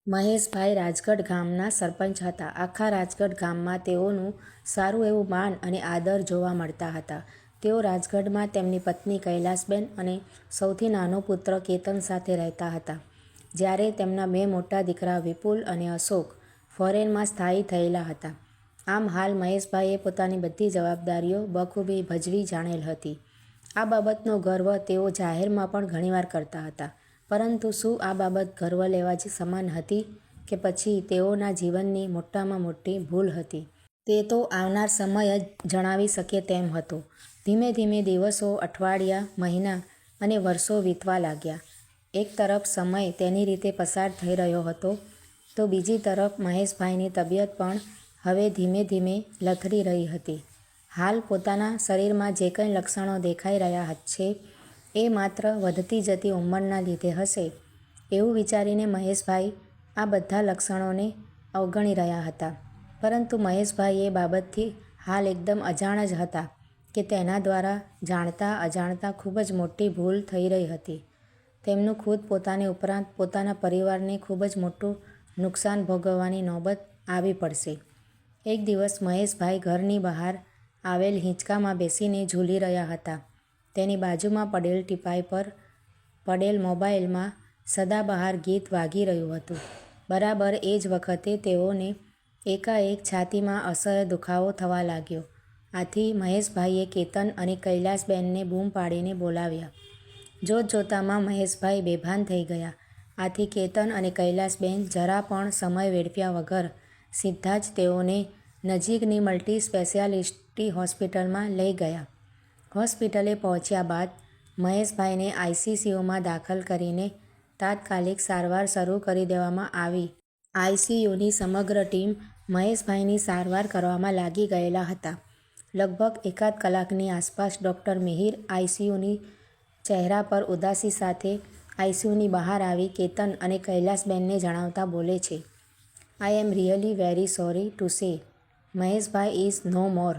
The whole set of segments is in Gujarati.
મહેશભાઈ રાજગઢ ગામના સરપંચ હતા. આખા રાજગઢ ગામમાં તેઓનું સારું એવું માન અને આદર જોવા મળતા હતા. તેઓ રાજગઢમાં તેમની પત્ની કૈલાસબેન અને સૌથી નાનો પુત્ર કેતન સાથે રહેતા હતા. જ્યારે તેમના બે મોટા દીકરા વિપુલ અને અશોક ફોરેનમાં સ્થાયી થયેલા હતા. આમ હાલ મહેશભાઈએ પોતાની બધી જવાબદારીઓ બખૂબી ભજવી જાણેલ હતી. આ બાબતનો ગર્વ તેઓ જાહેરમાં પણ ઘણીવાર કરતા હતા. પરંતુ શું આ બાબત ગર્વ લેવા જ સમાન હતી કે પછી તેઓના જીવનની મોટામાં મોટી ભૂલ હતી? તે તો આવનાર સમય જ જણાવી શકે તેમ હતો. ધીમે ધીમે દિવસો, અઠવાડિયા, મહિના અને વર્ષો વીતવા લાગ્યા. એક તરફ સમય તેની રીતે પસાર થઈ રહ્યો હતો તો બીજી તરફ મહેશભાઈની તબિયત પણ હવે ધીમે ધીમે લથડી રહી હતી. હાલ પોતાના શરીરમાં જે કંઈ લક્ષણો દેખાઈ રહ્યા છે એ માત્ર વધતી જતી ઉંમરના લીધે હશે એવું વિચારીને મહેશભાઈ આ બધા લક્ષણોને અવગણી રહ્યા હતા. પરંતુ મહેશભાઈ એ બાબતથી હાલ એકદમ અજાણ જ હતા કે તેના દ્વારા જાણતા અજાણતા ખૂબ જ મોટી ભૂલ થઈ રહી હતી. તેમનું ખુદ પોતાને ઉપરાંત પોતાના પરિવારને ખૂબ જ મોટું નુકસાન ભોગવવાની નોબત આવી પડશે. એક દિવસ મહેશભાઈ ઘરની બહાર આવેલ હિંચકામાં બેસીને ઝૂલી રહ્યા હતા. તેની બાજુમાં પડેલ ટીપાઈ પર પડેલ મોબાઈલમાં સદાબહાર ગીત વાગી રહ્યું હતું. બરાબર એ જ વખતે તેઓને એકાએક છાતીમાં અસહ્ય દુખાવો થવા લાગ્યો. આથી મહેશભાઈએ કેતન અને કૈલાસબેનને બૂમ પાડીને બોલાવ્યા. જોતજોતામાં મહેશભાઈ બેભાન થઈ ગયા. આથી કેતન અને કૈલાસબેન જરા પણ સમય વેડફ્યા વગર સીધા જ તેઓને નજીકની મલ્ટી સ્પેશિયાલિટી હોસ્પિટલમાં લઈ ગયા. હોસ્પિટલે પહોંચ્યા બાદ મહેશભાઈને આઈસીયુમાં દાખલ કરીને તાત્કાલિક સારવાર શરૂ કરી દેવામાં આવી. આઈસીયુની સમગ્ર ટીમ મહેશભાઈની સારવાર કરવામાં લાગી ગયેલા હતા. લગભગ એકાદ કલાકની આસપાસ ડૉક્ટર મિહિર આઈસીયુની ચહેરા પર ઉદાસી સાથે આઈસીયુની બહાર આવી કેતન અને કૈલાસબેનને જણાવતા બોલે છે, I am really very sorry to say Maheshbhai is નો મોર.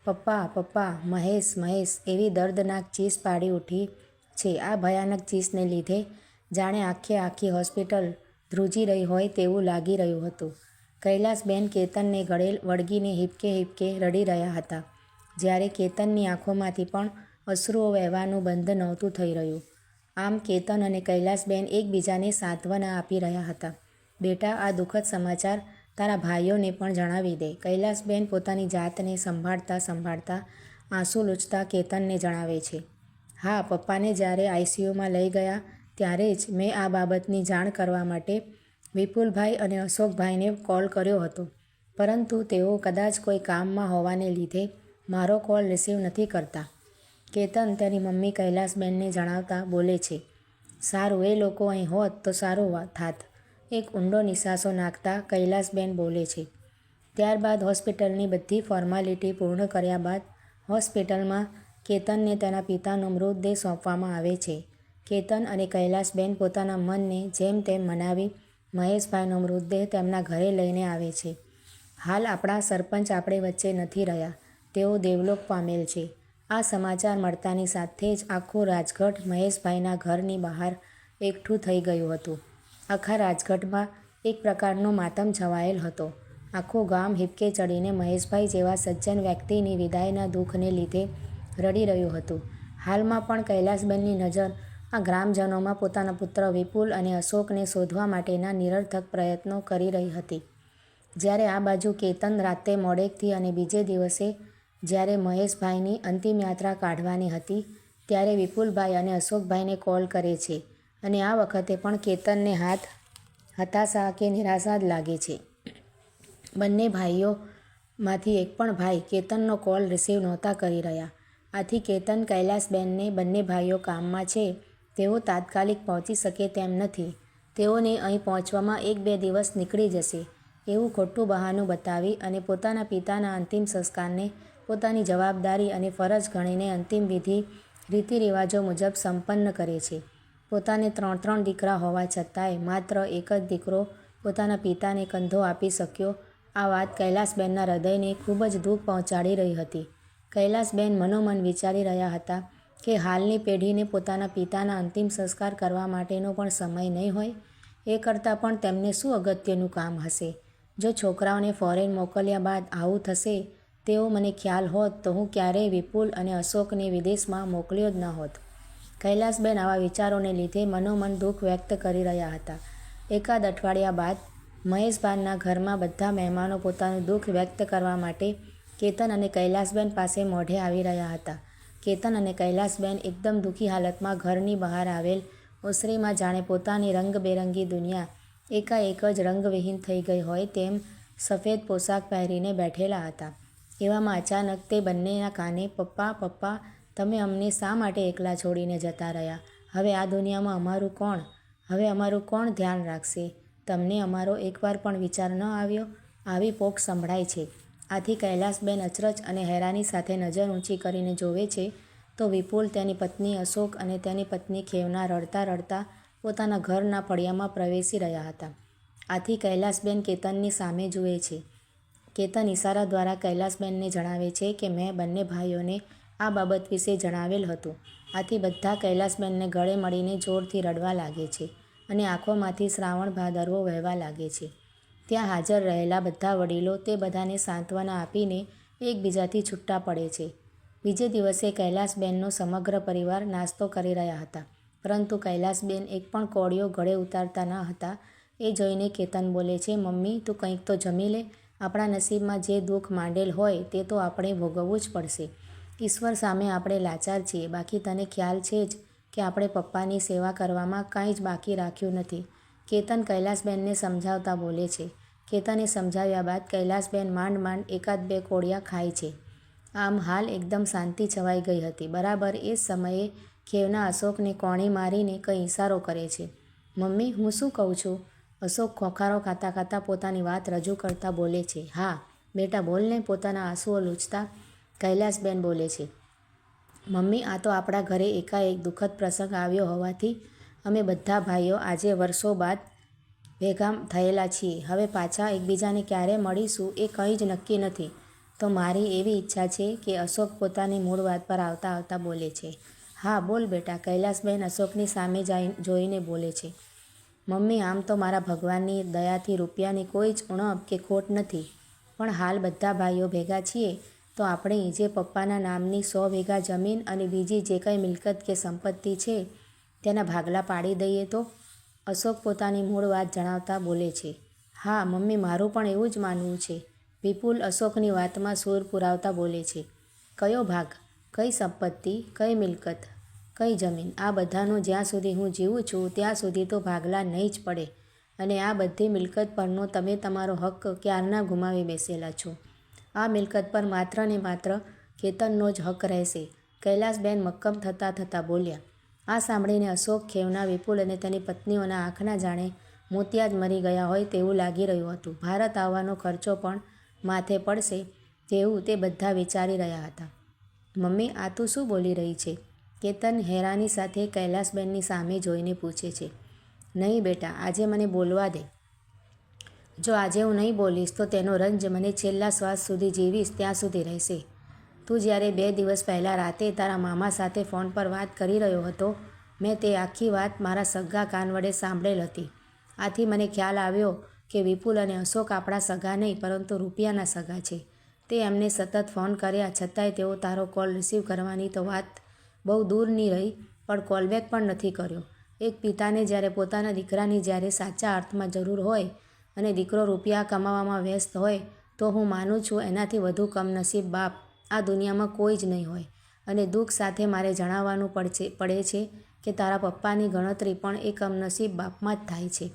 પપ્પા પપ્પા મહેશ એવી દર્દનાક ચીસ પાડી ઉઠી છે. આ ભયાનક ચીસને લીધે જાણે આખી હોસ્પિટલ ધ્રુજી રહી હોય તેવું લાગી રહ્યું હતું. કૈલાસબેન કેતનને ગળે વળગીને હિબકે રડી રહ્યા હતા. જ્યારે કેતનની આંખોમાંથી પણ અશ્રુઓ વહેવાનું બંધ નહોતું થઈ રહ્યું. આમ કેતન અને કૈલાસબેન એકબીજાને સાંત્વના આપી રહ્યા હતા. બેટા, આ દુઃખદ સમાચાર તારા ભાઈઓને પણ જણાવી દે. કૈલાસબેન પોતાની જાતને સંભાળતા આંસુ લૂછતા કેતનને જણાવે છે. હા, પપ્પાને જ્યારે આઈસીયુમાં લઈ ગયા ત્યારે જ મેં આ બાબતની જાણ કરવા માટે વિપુલભાઈ અને અશોકભાઈને કોલ કર્યો હતો. પરંતુ તેઓ કદાચ કોઈ કામમાં હોવાને લીધે મારો કોલ રિસીવ નથી કરતા. કેતન તેની મમ્મી કૈલાસબેનને જણાવતા બોલે છે, સારું, એ લોકો અહીં હોત તો સારું થાત. એક ઊંડો નિસાસો નાખતા કૈલાસબેન બોલે છે. ત્યારબાદ હોસ્પિટલની બધી ફોર્માલિટી પૂર્ણ કર્યા બાદ હોસ્પિટલમાં કેતનને તેના પિતાનો મૃતદેહ સોંપવામાં આવે છે. કેતન અને કૈલાસબેન પોતાના મનને જેમ તેમ મનાવી મહેશભાઈનો મૃતદેહ તેમના ઘરે લઈને આવે છે. હાલ આપણા સરપંચ આપણે વચ્ચે નથી રહ્યા. તેઓ દેવલોક પામેલ છે. આ સમાચાર મળતાની સાથે જ આખું રાજગઢ મહેશભાઈના ઘરની બહાર એકઠું થઈ ગયું હતું. આખા રાજગઢમાં એક પ્રકારનો માતમ છવાયેલ હતો. આખું ગામ હિબકે ચડીને મહેશભાઈ જેવા સજ્જન વ્યક્તિની વિદાયના દુઃખને લીધે રડી રહ્યું હતું. હાલમાં પણ કૈલાસબેનની નજર આ ગ્રામજનોમાં પોતાના પુત્ર વિપુલ અને અશોકને શોધવા માટેના નિરર્થક પ્રયત્નો કરી રહી હતી. જ્યારે આ બાજુ કેતન રાતે મોડેકથી અને બીજે દિવસે જ્યારે મહેશભાઈની અંતિમ યાત્રા કાઢવાની હતી ત્યારે વિપુલભાઈ અને અશોકભાઈને કોલ કરે છે અને આ વખતે પણ કેતનને હાથ હતાશા કે નિરાશા જ લાગે છે. બંને ભાઈઓમાંથી એક પણ ભાઈ કેતનનો કોલ રિસીવ નહોતા કરી રહ્યા. આથી કેતન કૈલાસબેનને બંને ભાઈઓ કામમાં છે, તેઓ તાત્કાલિક પહોંચી શકે તેમ નથી. તેઓને અહીં પહોંચવામાં 1-2 દિવસ નીકળી જશે એવું ખોટું બહાનું બતાવી અને પોતાના પિતાના અંતિમ સંસ્કારને પોતાની જવાબદારી અને ફરજ ગણીને અંતિમ વિધિ રીતિરિવાજો મુજબ સંપન્ન કરે છે. પોતાને 3 દીકરા હોવા છતાંય માત્ર એક જ દીકરો પોતાના પિતાને કંધો આપી શક્યો. આ વાત કૈલાસબેનના હૃદયને ખૂબ જ દુઃખ પહોંચાડી રહી હતી. કૈલાસબેન મનોમન વિચારી રહ્યા હતા કે હાલની પેઢીને પોતાના પિતાના અંતિમ સંસ્કાર કરવા માટેનો પણ સમય નહીં હોય. એ કરતાં પણ તેમને શું અગત્યનું કામ હશે? જો છોકરાઓને ફોરેન મોકલ્યા બાદ આવું થશે તેવો મને ખ્યાલ હોત તો હું ક્યારેય વિપુલ અને અશોકને વિદેશમાં મોકલ્યો જ ન હોત. કૈલાસબેન આવા વિચારોને લીધે મનોમન દુઃખ વ્યક્ત કરી રહ્યા હતા. એકાદ અઠવાડિયા બાદ મહેશભાનના ઘરમાં બધા મહેમાનો પોતાનું દુઃખ વ્યક્ત કરવા માટે કેતન અને કૈલાસબેન પાસે મોઢે આવી રહ્યા હતા. કેતન અને કૈલાસબેન એકદમ દુઃખી હાલતમાં ઘરની બહાર આવેલ ઓસરીમાં જાણે પોતાની રંગબેરંગી દુનિયા એકાએક જ રંગવિહીન થઈ ગઈ હોય તેમ સફેદ પોશાક પહેરીને બેઠેલા હતા. એવામાં અચાનક તે બંનેના કાને પપ્પા પપ્પા તમે અમને શા માટે એકલા છોડીને જતા રહ્યા? હવે આ દુનિયામાં અમારું કોણ ધ્યાન રાખશે? તમને અમારો એકવાર પણ વિચાર ન આવ્યો? આવી પોક સંભળાય છે. આથી કૈલાસબેન અચરજ અને હેરાની સાથે નજર ઊંચી કરીને જોવે છે તો વિપુલ, તેની પત્ની અશોક અને તેની પત્ની ખેવના રડતા રડતા પોતાના ઘરના ફળિયામાં પ્રવેશી રહ્યા હતા. આથી કૈલાસબેન કેતનની સામે જુએ છે. કેતન ઇશારા દ્વારા કૈલાસબેનને જણાવે છે કે મેં બંને ભાઈઓને આ બાબત વિશે જણાવેલ હતું. આથી બધા કૈલાસબેનને ગળે મળીને જોરથી રડવા લાગે છે અને આંખોમાંથી શ્રાવણ ભાદરવો વહેવા લાગે છે. ત્યાં હાજર રહેલા બધા વડીલો તે બધાને સાંત્વના આપીને એકબીજાથી છૂટા પડે છે. બીજે દિવસે કૈલાસબેનનો સમગ્ર પરિવાર નાસ્તો કરી રહ્યા હતા, પરંતુ કૈલાસબેન એક પણ કોળિયો ગળે ઉતારતા ન હતા. એ જોઈને કેતન બોલે છે, મમ્મી તું કંઈક તો જમી લે. આપણા નસીબમાં જે દુઃખ માંડેલ હોય તે તો આપણે ભોગવવું જ પડશે. ઈશ્વર સામે આપણે લાચાર છીએ. બાકી તને ખ્યાલ છે જ કે આપણે પપ્પાની સેવા કરવામાં કાંઈ જ બાકી રાખ્યું નથી. કેતન કૈલાસબેનને સમજાવતા બોલે છે. કેતને સમજાવ્યા બાદ કૈલાસબેન માંડ માંડ એકાદ બે કોળિયા ખાય છે. આમ હાલ એકદમ શાંતિ છવાઈ ગઈ હતી. બરાબર એ જ સમયે ખેવના અશોકને કોણી મારીને કંઈ ઈશારો કરે છે. મમ્મી હું શું કહું છું? અશોક ખોખારો ખાતા ખાતા પોતાની વાત રજૂ કરતા બોલે છે. હા બેટા બોલને, પોતાના આંસુઓ લૂછતા કૈલાસબેન બોલે છે. મમ્મી આ તો આપણા ઘરે એકાએક દુઃખદ પ્રસંગ આવ્યો હોવાથી અમે બધા ભાઈઓ આજે વર્ષો બાદ ભેગા થયેલા છીએ. હવે પાછા એકબીજાને ક્યારે મળીશું એ કંઈ જ નક્કી નથી. તો મારી એવી ઈચ્છા છે કે અશોક પોતાની મૂળ વાત પર આવતા આવતા બોલે છે. હા બોલ બેટા, કૈલાસબેન અશોકની સામે જોઈને બોલે છે. મમ્મી આમ તો મારા ભગવાનની દયાથી રૂપિયાની કોઈ જ ઉણપ કે ખોટ નથી, પણ હાલ બધા ભાઈઓ ભેગા છીએ તો આપણે જે પપ્પાના નામની 100 વીઘા જમીન અને બીજી જે કંઈ મિલકત કે સંપત્તિ છે તેના ભાગલા પાડી દઈએ તો? અશોક પોતાની મૂળ વાત જણાવતા બોલે છે. હા મમ્મી મારું પણ એવું જ માનવું છે. વિપુલ અશોકની વાતમાં સૂર પુરાવતા બોલે છે. કયો ભાગ? કઈ સંપત્તિ? કઈ મિલકત? કઈ જમીન? આ બધાનો જ્યાં સુધી હું જીવું છું ત્યાં સુધી તો ભાગલા નહીં જ પડે, અને આ બધી મિલકત પરનો તમે તમારો હક ક્યારના ગુમાવી બેસેલા છો. આ મિલકત પર માત્ર ને માત્ર કેતનનો જ હક રહેશે. કૈલાસબેન મક્કમ થતા બોલ્યા. આ સાંભળીને અશોક, ખેવના, વિપુલ અને તેની પત્નીઓના આંખના જાણે મોતિયા જ મરી ગયા હોય તેવું લાગી રહ્યું હતું. ભારત આવવાનો ખર્ચો પણ માથે પડશે તેવું તે બધા વિચારી રહ્યા હતા. મમ્મી આ તું શું બોલી રહી છે? કેતન હેરાની સાથે કૈલાસબેનની સામે જોઈને પૂછે છે. નહીં બેટા, આજે મને બોલવા દે. જો આજે હું નહીં બોલીશ તો તેનો રંજ મને છેલ્લા શ્વાસ સુધી જીવીશ ત્યાં સુધી રહેશે. તું જ્યારે 2 દિવસ પહેલાં રાતે તારા મામા સાથે ફોન પર વાત કરી રહ્યો હતો, મેં તે આખી વાત મારા સગા કાન વડે સાંભળેલ હતી. આથી મને ખ્યાલ આવ્યો કે વિપુલ અને અશોક આપણા સગા નહીં પરંતુ રૂપિયાના સગા છે. તે એમને સતત ફોન કર્યા છતાંય તેઓ તારો કોલ રિસીવ કરવાની તો વાત બહુ દૂરની રહી, પણ કોલબેક પણ નથી કર્યો. એક પિતાને જ્યારે પોતાના દીકરાની જ્યારે સાચા અર્થમાં જરૂર હોય અને દીકરો રૂપિયા કમાવામાં વ્યસ્ત હોય તો હું માનું છું એનાથી વધુ કમનસીબ બાપ આ દુનિયામાં કોઈ જ નહીં હોય. અને દુઃખ સાથે મારે જણાવવાનું પડે છે કે તારા પપ્પાની ગણતરી પણ એ કમનસીબ બાપમાં જ થાય છે.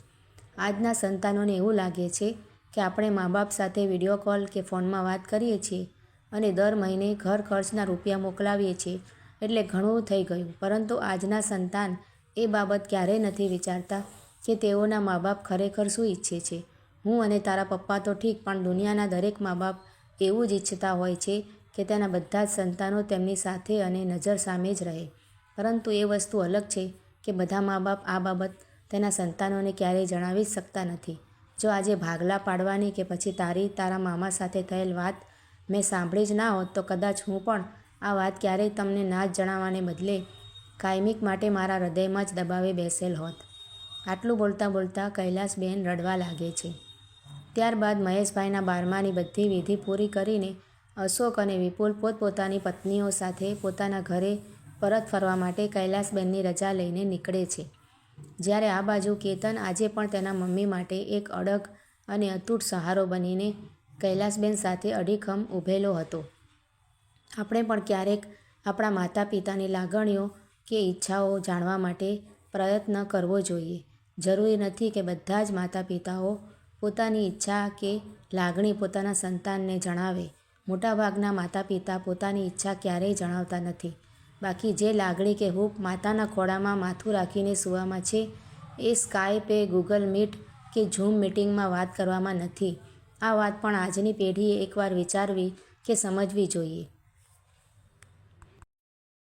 આજના સંતાનોને એવું લાગે છે કે આપણે મા બાપ સાથે વિડીયો કોલ કે ફોનમાં વાત કરીએ છીએ અને દર મહિને ઘર ખર્ચના રૂપિયા મોકલાવીએ છીએ એટલે ઘણું થઈ ગયું, પરંતુ આજના સંતાન એ બાબત ક્યારેય નથી વિચારતા કે તેઓના મા બાપ ખરેખર શું ઈચ્છે છે. હું અને તારા પપ્પા તો ઠીક, પણ દુનિયાના દરેક મા બાપ એવું જ ઈચ્છતા હોય છે કે તેના બધા જ સંતાનો તેમની સાથે અને નજર સામે જ રહે. પરંતુ એ વસ્તુ અલગ છે કે બધા મા બાપ આ બાબત તેના સંતાનોને ક્યારેય જણાવી જ શકતા નથી. જો આજે ભાગલા પાડવાની કે પછી તારા મામા સાથે થયેલ વાત મેં સાંભળી જ ના હોત તો કદાચ હું પણ આ વાત ક્યારેય તમને ના જ જણાવવાને બદલે કાયમિક માટે મારા હૃદયમાં જ દબાવી બેસેલ હોત. આટલું બોલતાં બોલતાં કૈલાસબેન રડવા લાગે છે. ત્યારબાદ મહેશભાઈના 12માની બધી વિધિ પૂરી કરીને અશોક અને વિપુલ પોતપોતાની પત્નીઓ સાથે પોતાના ઘરે પરત ફરવા માટે કૈલાસબેનની રજા લઈને નીકળે છે. જ્યારે આ બાજુ કેતન આજે પણ તેના મમ્મી માટે એક અડગ અને અતૂટ સહારો બનીને કૈલાસબેન સાથે અડીખમ ઊભેલો હતો. આપણે પણ ક્યારેક આપણા માતા પિતાની લાગણીઓ કે ઈચ્છાઓ જાણવા માટે પ્રયત્ન કરવો જોઈએ. જરૂરી નથી કે બધા જ માતા પિતાઓ પોતાની ઈચ્છા કે લાગણી પોતાના સંતાનને જણાવે. મોટાભાગના માતા પિતા પોતાની ઈચ્છા ક્યારેય જણાવતા નથી. બાકી જે લાગણી કે હૂંફ માતાના ખોળામાં માથું રાખીને સૂવામાં છે એ સ્કાયપે, ગૂગલ મીટ કે ઝૂમ મિટિંગમાં વાત કરવામાં નથી. આ વાત પણ આજની પેઢીએ એકવાર વિચારવી કે સમજવી જોઈએ.